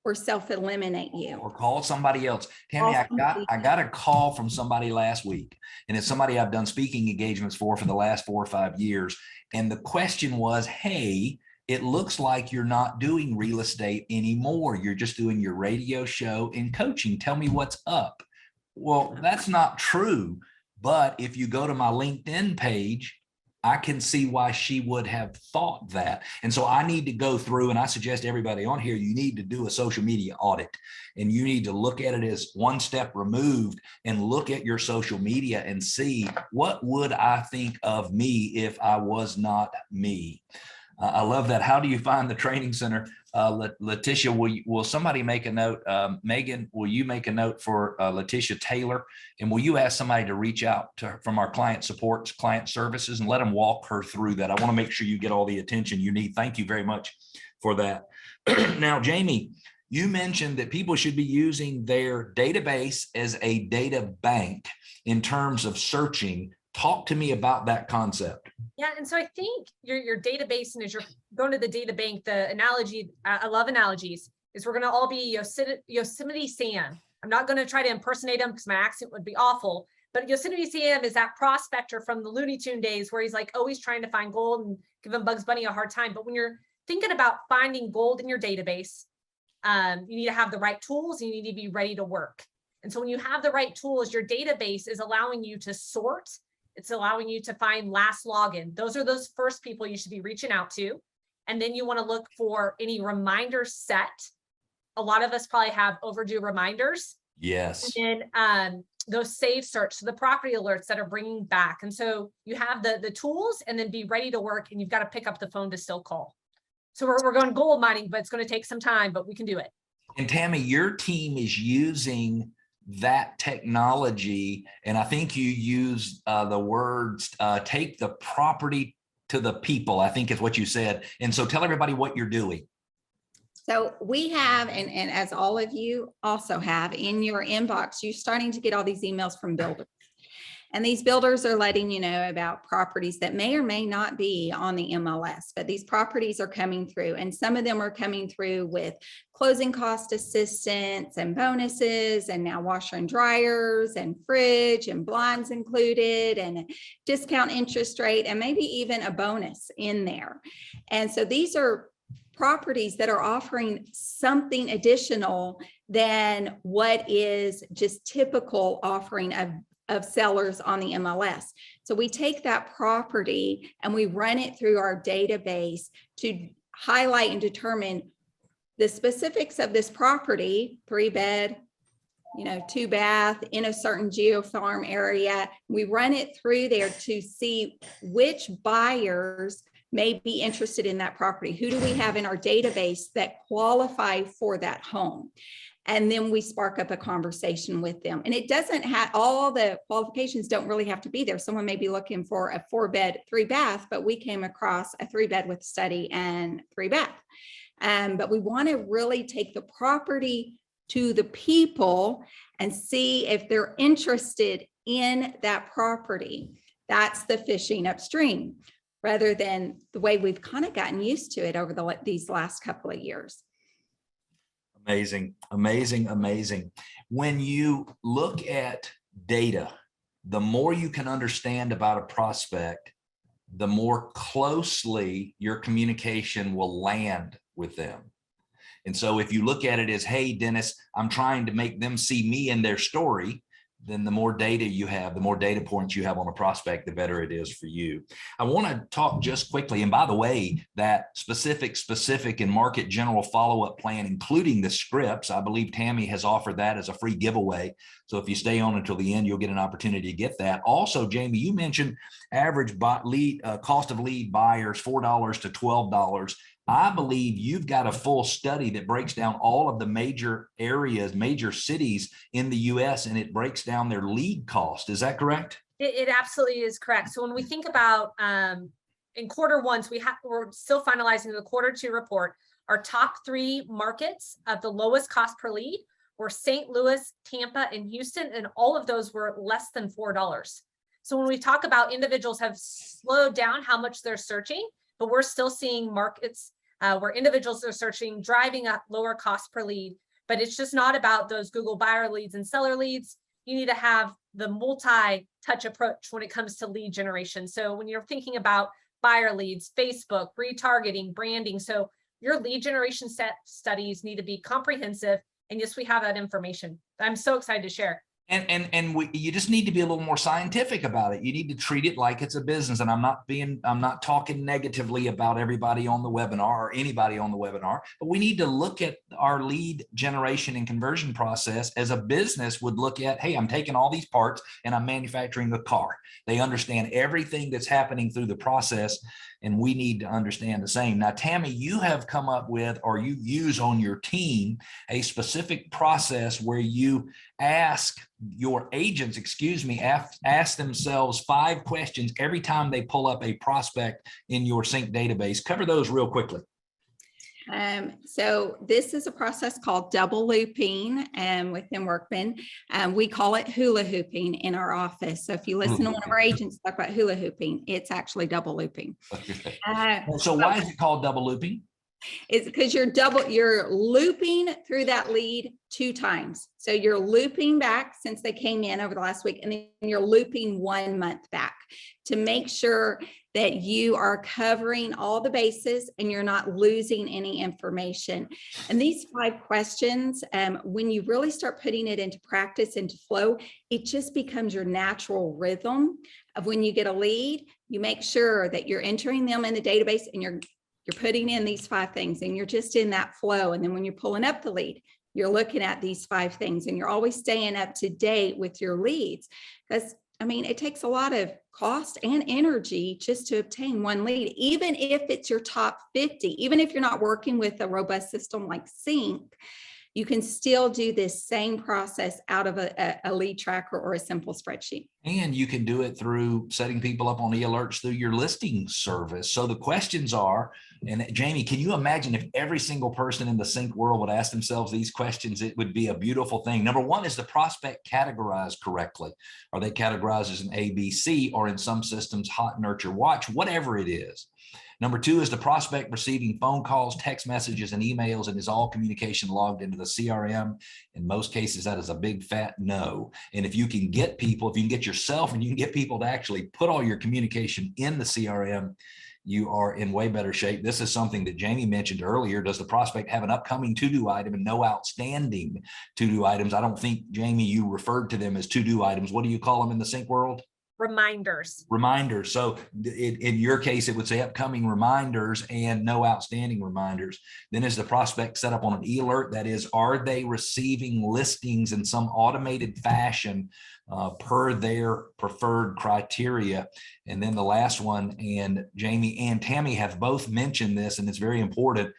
or self-eliminate you. Or call somebody else. Tammy, I got a call from somebody last week, and it's somebody I've done speaking engagements for the last 4 or 5 years. And the question was, hey, it looks like you're not doing real estate anymore. You're just doing your radio show and coaching. Tell me what's up. Well, that's not true. But if you go to my LinkedIn page, I can see why she would have thought that. And so I need to go through, and I suggest everybody on here, you need to do a social media audit, and you need to look at it as one step removed and look at your social media and see, what would I think of me if I was not me? I love that. How do you find the training center? Letitia, will somebody make a note? Megan, will you make a note for Letitia Taylor? And will you ask somebody to reach out to her from our client support, client services, and let them walk her through that? I want to make sure you get all the attention you need. Thank you very much for that. Now, Jamie, you mentioned that people should be using their database as a data bank in terms of searching. Talk to me about that concept. Yeah, and so I think your database, and as you're going to the data bank, the analogy, I love analogies, is we're going to all be Yosemite Sam. I'm not going to try to impersonate him because my accent would be awful, but Yosemite Sam is that prospector from the Looney Tune days where he's like always trying to find gold and giving Bugs Bunny a hard time. But when you're thinking about finding gold in your database, you need to have the right tools, and you need to be ready to work. And so when you have the right tools, your database is allowing you to sort. It's allowing you to find last login. Those are those first people you should be reaching out to. And then you want to look for any reminders set. A lot of us probably have overdue reminders. Yes. And then those save search, so the property alerts that are bringing back. And so you have the tools, and then be ready to work, and you've got to pick up the phone to still call. So we're going gold mining, but it's going to take some time, but we can do it. And Tammy, your team is using that technology, and I think you use the words take the property to the people, I think is what you said. And so tell everybody what you're doing. So we have, and as all of you also have in your inbox, you're starting to get all these emails from builders. And these builders are letting you know about properties that may or may not be on the MLS, but these properties are coming through, and some of them are coming through with closing cost assistance and bonuses, and now washer and dryers and fridge and blinds included, and a discount interest rate, and maybe even a bonus in there. And so these are properties that are offering something additional than what is just typical offering of sellers on the MLS. So we take that property and we run it through our database to highlight and determine the specifics of this property, 3-bed, 2-bath in a certain geofarm area. We run it through there to see which buyers may be interested in that property. Who do we have in our database that qualify for that home? And then we spark up a conversation with them. And it doesn't have, all the qualifications don't really have to be there. Someone may be looking for a 4-bed, 3-bath, but we came across a 3-bed with study and 3-bath. But we want to really take the property to the people and see if they're interested in that property. That's the fishing upstream, rather than the way we've kind of gotten used to it over these last couple of years. Amazing, amazing, amazing. When you look at data, the more you can understand about a prospect, the more closely your communication will land with them. And so if you look at it as, hey, Dennis, I'm trying to make them see me in their story, then the more data you have, the more data points you have on a prospect, the better it is for you. I want to talk just quickly. And by the way, that specific and market general follow-up plan, including the scripts, I believe Tammy has offered that as a free giveaway. So if you stay on until the end, you'll get an opportunity to get that. Also, Jamie, you mentioned average cost of lead buyers, $4 to $12. I believe you've got a full study that breaks down all of the major areas, major cities in the US, and it breaks down their lead cost. Is that correct? It absolutely is correct. So when we think about in quarter 1, so we're still finalizing the quarter 2 report. Our top 3 markets of the lowest cost per lead were St. Louis, Tampa, and Houston, and all of those were less than $4. So when we talk about individuals have slowed down how much they're searching, but we're still seeing markets where individuals are searching, driving up lower cost per lead. But it's just not about those Google buyer leads and seller leads. You need to have the multi-touch approach when it comes to lead generation. So when you're thinking about buyer leads, Facebook, retargeting, branding, so your lead generation studies need to be comprehensive. And yes, we have that information. I'm so excited to share. You just need to be a little more scientific about it. You need to treat it like it's a business. And I'm not talking negatively about everybody on the webinar or anybody on the webinar, but we need to look at our lead generation and conversion process as a business would look at, hey, I'm taking all these parts and I'm manufacturing a car. They understand everything that's happening through the process, and we need to understand the same. Now, Tammy, you have come up with, or you use on your team, a specific process where you ask your agents, ask themselves 5 questions every time they pull up a prospect in your sync database. Cover those real quickly. So this is a process called double looping within Workman. We call it hula hooping in our office. So if you listen to one of our agents talk about hula hooping, it's actually double looping. So why is it called double looping? It's because you're looping through that lead 2 times. So you're looping back since they came in over the last week, and then you're looping 1 month back to make sure that you are covering all the bases and you're not losing any information. And these 5 questions, when you really start putting it into practice, into flow, it just becomes your natural rhythm of when you get a lead, you make sure that you're entering them in the database and you're putting in these 5 things and you're just in that flow. And then when you're pulling up the lead, you're looking at these 5 things and you're always staying up to date with your leads. Because I mean, it takes a lot of cost and energy just to obtain 1 lead, even if it's your top 50, even if you're not working with a robust system like Sync, you can still do this same process out of a lead tracker or a simple spreadsheet. And you can do it through setting people up on e-alerts through your listing service. So the questions are, and Jamie, can you imagine if every single person in the Sync world would ask themselves these questions? It would be a beautiful thing. Number 1, is the prospect categorized correctly? Are they categorized as an ABC, or in some systems, hot, nurture, watch, whatever it is? Number 2, is the prospect receiving phone calls, text messages, and emails, and is all communication logged into the CRM? In most cases, that is a big fat no. And if you can get people, if you can get yourself and you can get people to actually put all your communication in the CRM, you are in way better shape. This is something that Jamie mentioned earlier. Does the prospect have an upcoming to-do item and no outstanding to-do items? I don't think, Jamie, you referred to them as to-do items. What do you call them in the Sync world? Reminders. So in your case, it would say upcoming reminders and no outstanding reminders. Then is the prospect set up on an e-alert? That is, are they receiving listings in some automated fashion per their preferred criteria? And then the last one, and Jamie and Tammy have both mentioned this, and it's very important.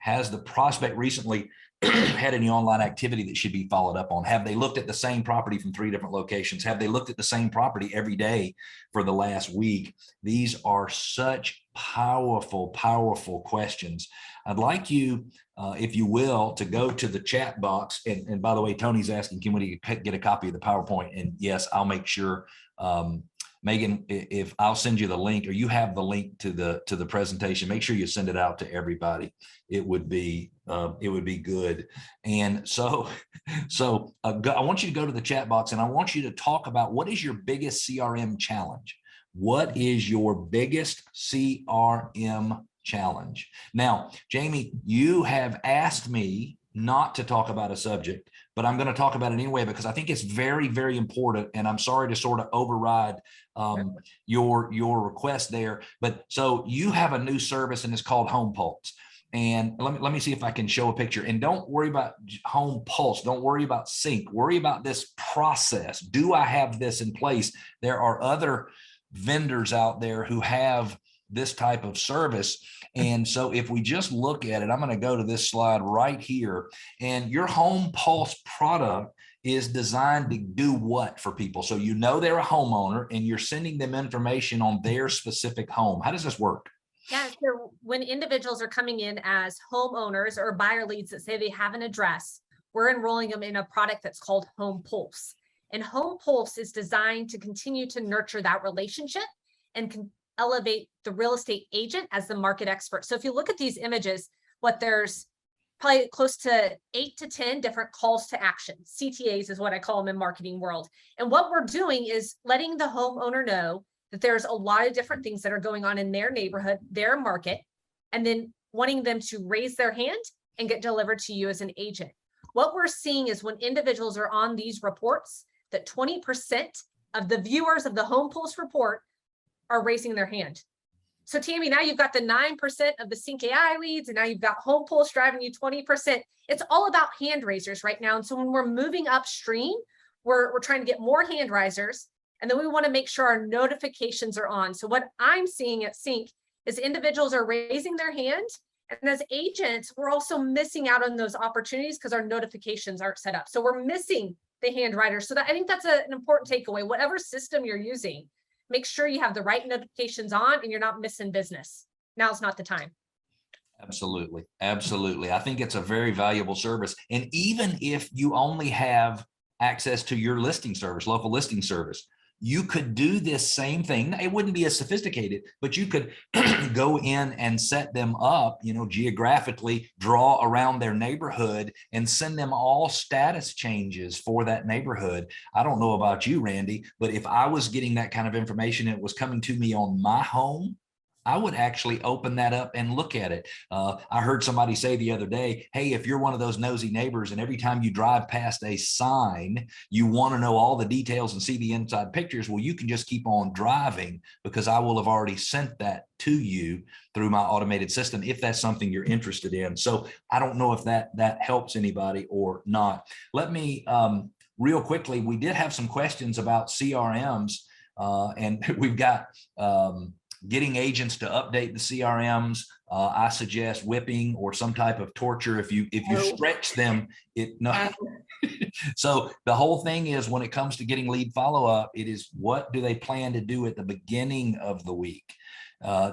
Has the prospect recently had any online activity that should be followed up on? Have they looked at the same property from 3 different locations? Have they looked at the same property every day for the last week? These are such powerful, powerful questions. I'd like you, if you will, to go to the chat box. And by the way, Tony's asking, can we get a copy of the PowerPoint? And yes, I'll make sure, Megan, if I'll send you the link, or you have the link to the presentation, make sure you send it out to everybody. It would be good. And so I want you to go to the chat box, and I want you to talk about, what is your biggest CRM challenge? What is your biggest CRM challenge? Now, Jamie, you have asked me not to talk about a subject, but I'm going to talk about it anyway, because I think it's very, very important. And I'm sorry to sort of override your request there. But so you have a new service, and it's called Home Pulse. And let me see if I can show a picture. And don't worry about Home Pulse. Don't worry about Sync. Worry about this process. Do I have this in place? There are other vendors out there who have this type of service. And so if we just look at it, I'm going to go to this slide right here, and your Home Pulse product is designed to do what for people? So you know they're a homeowner and you're sending them information on their specific home. How does this work? Yeah, so when individuals are coming in as homeowners or buyer leads that say they have an address, we're enrolling them in a product that's called Home Pulse. And Home Pulse is designed to continue to nurture that relationship and can elevate the real estate agent as the market expert. So if you look at these images, there's probably close to 8 to 10 different calls to action. CTAs is what I call them in marketing world. And what we're doing is letting the homeowner know that there's a lot of different things that are going on in their neighborhood, their market, and then wanting them to raise their hand and get delivered to you as an agent. What we're seeing is when individuals are on these reports, that 20% of the viewers of the Home Pulse report are raising their hand. So Tammy, now you've got the 9% of the Sync AI leads, and now you've got Home Pulse driving you 20%. It's all about hand raisers right now. And so when we're moving upstream, we're trying to get more hand raisers, and then we want to make sure our notifications are on. So what I'm seeing at Sync is individuals are raising their hand, and as agents, we're also missing out on those opportunities because our notifications aren't set up. So we're missing the hand writers. So that, I think that's an important takeaway. Whatever system you're using, make sure you have the right notifications on and you're not missing business. Now's not the time. Absolutely. Absolutely. I think it's a very valuable service. And even if you only have access to your listing service, local listing service, you could do this same thing. It wouldn't be as sophisticated, but you could go in and set them up, geographically, draw around their neighborhood and send them all status changes for that neighborhood. I don't know about you, Randy, but if I was getting that kind of information and it was coming to me on my home, I would actually open that up and look at it. I heard somebody say the other day, hey, if you're one of those nosy neighbors and every time you drive past a sign, you want to know all the details and see the inside pictures, well, you can just keep on driving because I will have already sent that to you through my automated system if that's something you're interested in. So I don't know if that helps anybody or not. Let me, real quickly, we did have some questions about CRMs and we've got, getting agents to update the CRMs. I suggest whipping or some type of torture. If you stretch them, So the whole thing is when it comes to getting lead follow-up, it is what do they plan to do at the beginning of the week?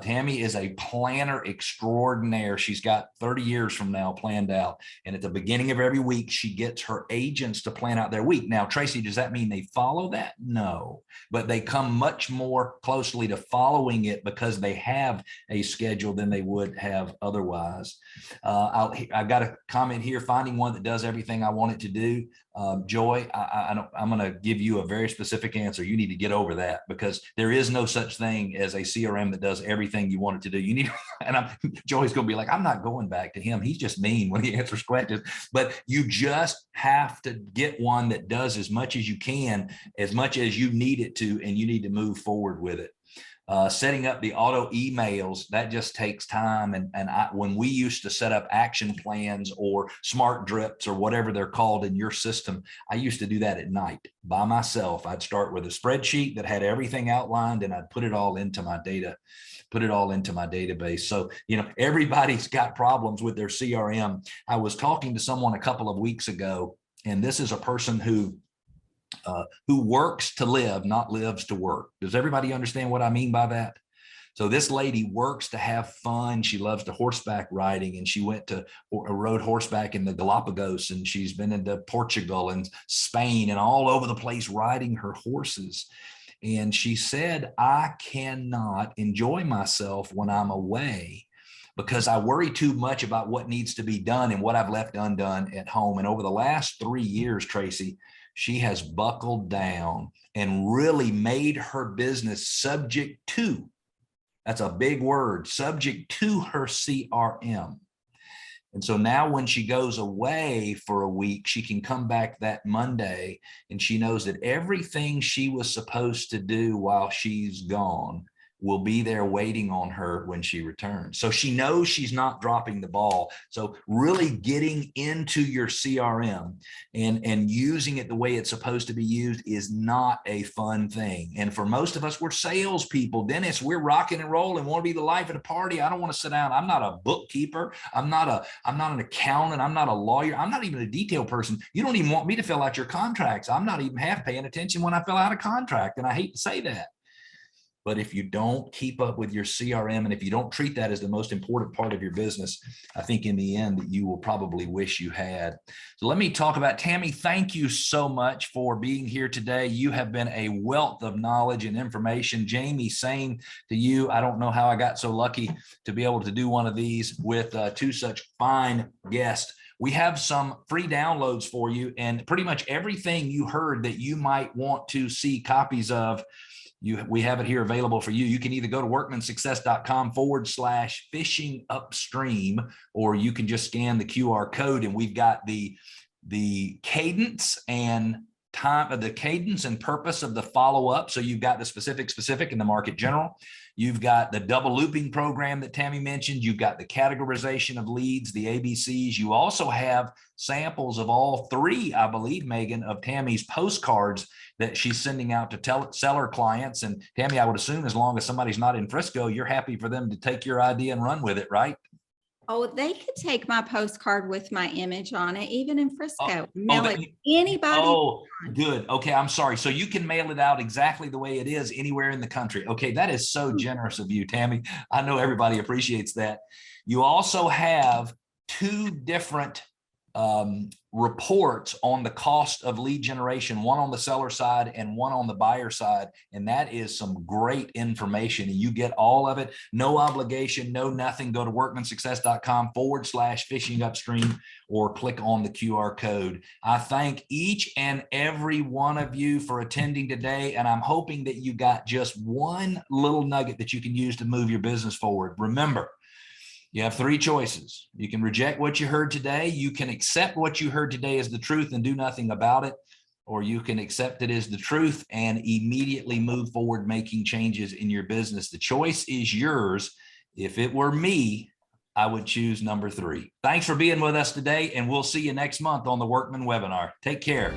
Tammy is a planner extraordinaire. She's got 30 years from now planned out. And at the beginning of every week, she gets her agents to plan out their week. Now, Tracy, does that mean they follow that? No, but they come much more closely to following it because they have a schedule than they would have otherwise. I've got a comment here, finding one that does everything I want it to do. Joy, I'm going to give you a very specific answer. You need to get over that because there is no such thing as a CRM that does everything you want it to do. You need, and Joy's going to be like, I'm not going back to him. He's just mean when he answers questions, but you just have to get one that does as much as you can, as much as you need it to, and you need to move forward with it. Setting up the auto emails, that just takes time. And when we used to set up action plans or smart drips or whatever they're called in your system, I used to do that at night by myself. I'd start with a spreadsheet that had everything outlined and I'd put it all into my database. So, everybody's got problems with their CRM. I was talking to someone a couple of weeks ago, and this is a person who works to live, not lives to work. Does everybody understand what I mean by that? So this lady works to have fun. She loves to horseback riding, and she rode horseback in the Galapagos, and she's been into Portugal and Spain and all over the place riding her horses. And she said, I cannot enjoy myself when I'm away because I worry too much about what needs to be done and what I've left undone at home. And over the last 3 years, Tracy, she has buckled down and really made her business subject to, that's a big word, subject to her CRM. And so now when she goes away for a week, she can come back that Monday and she knows that everything she was supposed to do while she's gone will be there waiting on her when she returns. So she knows she's not dropping the ball. So really getting into your CRM and using it the way it's supposed to be used is not a fun thing. And for most of us, we're salespeople. Dennis, we're rocking and rolling, want to be the life of the party. I don't want to sit down. I'm not a bookkeeper. I'm not an accountant. I'm not a lawyer. I'm not even a detail person. You don't even want me to fill out your contracts. I'm not even half paying attention when I fill out a contract. And I hate to say that. But if you don't keep up with your CRM and if you don't treat that as the most important part of your business, I think in the end that you will probably wish you had. So let me talk about Tammy. Thank you so much for being here today. You have been a wealth of knowledge and information. Jamie, same to you. I don't know how I got so lucky to be able to do one of these with two such fine guests. We have some free downloads for you, and pretty much everything you heard that you might want to see copies of, we have it here available for you. You can either go to workmansuccess.com/fishing upstream, or you can just scan the QR code, and we've got the cadence and time of the cadence and purpose of the follow-up. So you've got the specific and the market general. You've got the double looping program that Tammy mentioned. You've got the categorization of leads, the ABCs. You also have samples of all three, I believe, Megan, of Tammy's postcards that she's sending out to seller clients. And Tammy, I would assume as long as somebody's not in Frisco, you're happy for them to take your idea and run with it, right? Oh, they could take my postcard with my image on it, even in Frisco. Mail it to anybody. Oh, good. Okay, I'm sorry. So you can mail it out exactly the way it is anywhere in the country. Okay, that is so generous of you, Tammy. I know everybody appreciates that. You also have two different reports on the cost of lead generation, one on the seller side and one on the buyer side. And that is some great information. And you get all of it. No obligation, no nothing. Go to workmansuccess.com/fishing upstream or click on the QR code. I thank each and every one of you for attending today. And I'm hoping that you got just one little nugget that you can use to move your business forward. Remember, you have three choices. You can reject what you heard today. You can accept what you heard today as the truth and do nothing about it, or you can accept it as the truth and immediately move forward, making changes in your business. The choice is yours. If it were me, I would choose number 3. Thanks for being with us today, and we'll see you next month on the Workman webinar. Take care.